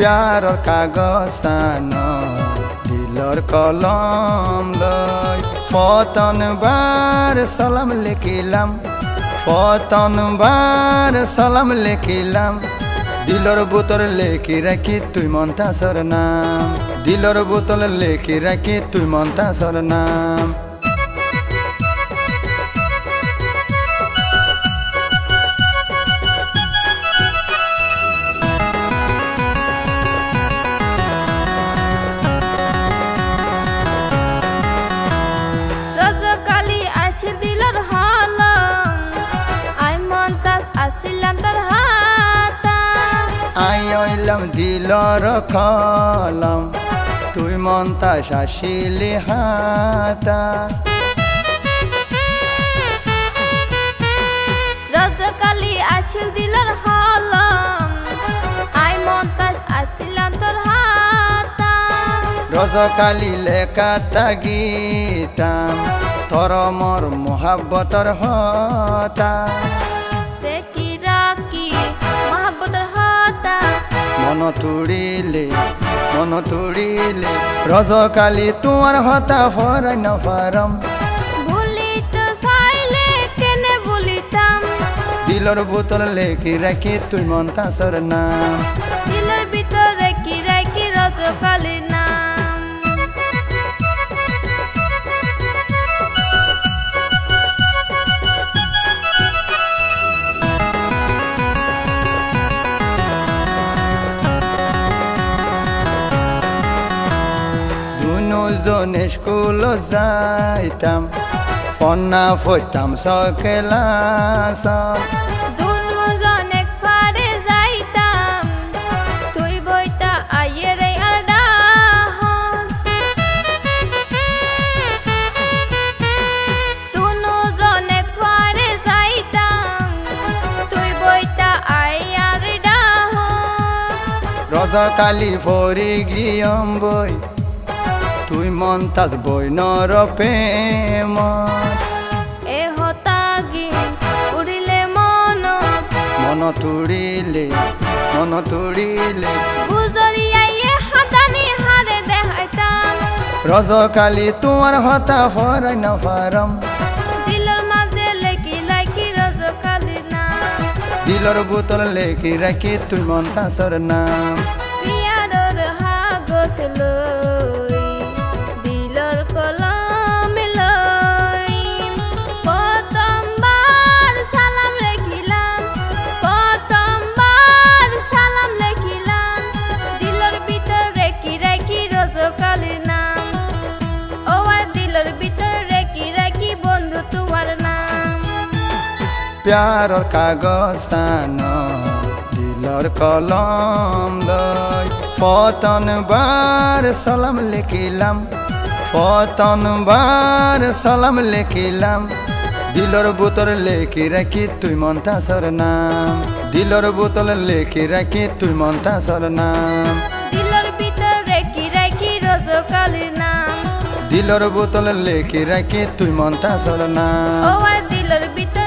প্যারর কাগজ আনো দিলর কলম লই ফতনবার সালাম লিখিলাম ফতনবার সালাম লিখিলাম দিলর বোতল লেখি রাখি তুই মন্তাসর নাম দিলর বোতল লেখি রাখি তুই মন্তাসর নাম রজকালি আসি দিলর হলম আই মন্তাস আসিলাম তোর হাতা আই অইলাম দিলর কলম তুই মন্তাস আসিলি হাতা রজকালি আসিল দিলর হলম আই মন্তাস আসিলাম তোর হাতা রজকালি লেখা তাগিতাম তোর মর মোহাব্বতর হতা দেখি রাখি মহাব্বতর হাতা মন তুড়িলে রজকালি তোমার হতা ফরাই ন পারম ভুলি তো চাইলে কেনে বলিতাম দিলর বোতল লেখি রাখি তুই মন্তাসর নাম দিলের ভিতরে কি রাখি রজকালি নাম দুজনে স্কুল যাইতাম ফন্না ফইতাম সকেলাস দুজন এক পারে যাইতাম তুই বইতা আইয়ের আড্ডা দুজন এক পারে যাইতাম তুই বইতা আইয়ার ডাহ রজকালি ফরি গিয়ম বই তুই মন্তাস বই নর প্রেম এ হতাগি উড়িলে মনত মন তুড়িলে গুজরিয়াইয়ে হাতানি হারে দেখাইতাম রজকালি তোমার হতা ফরাই ন পারম দিলের মাঝে লেখি লাইকি রজকালি নাম দিলর বোতল লেখি রাখি তুই মন্তাসর নাম পিয়ারর হাগস লই দিলর কলম লই প্রথমবার সালাম লেখিলাম দিলর ভিতর রেখি রজকালি নাম ও আর দিলর ভিতর রেখি বন্ধু তোমার নাম প্যারর কাগজ আনো দিলর কলম লই ফতনবার সালাম লিখিলাম ফতনবার সালাম লিখিলাম দিলর বোতল লেখি রাখি তুই মন্তাসর নাম দিলর বোতল লেখি রাখি তুই মন্তাসর নাম দিলর ভিতর রেখি রজকালি নাম দিলর বোতল লেখি রাখি তুই মন্তাসর নাম ও আর দিলর ভিতর